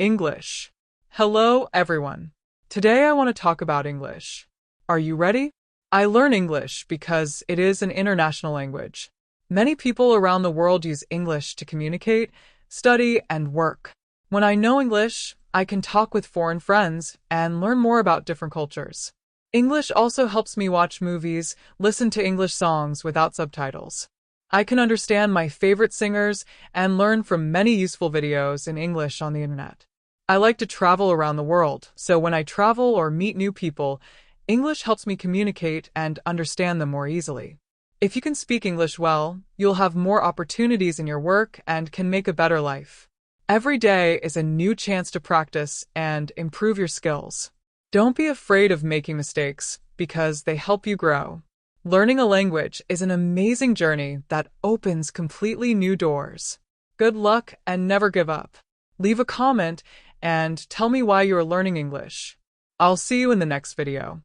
English. Hello, everyone. Today I want to talk about English. Are you ready? I learn English because it is an international language. Many people around the world use English to communicate, study, and work. When I know English, I can talk with foreign friends and learn more about different cultures. English also helps me watch movies, listen to English songs without subtitles. I can understand my favorite singers and learn from many useful videos in English on the internet. I like to travel around the world, so when I travel or meet new people, English helps me communicate and understand them more easily. If you can speak English well, you'll have more opportunities in your work and can make a better life. Every day is a new chance to practice and improve your skills. Don't be afraid of making mistakes because they help you grow. Learning a language is an amazing journey that opens completely new doors. Good luck and never give up. Leave a comment and tell me why you are learning English. I'll see you in the next video.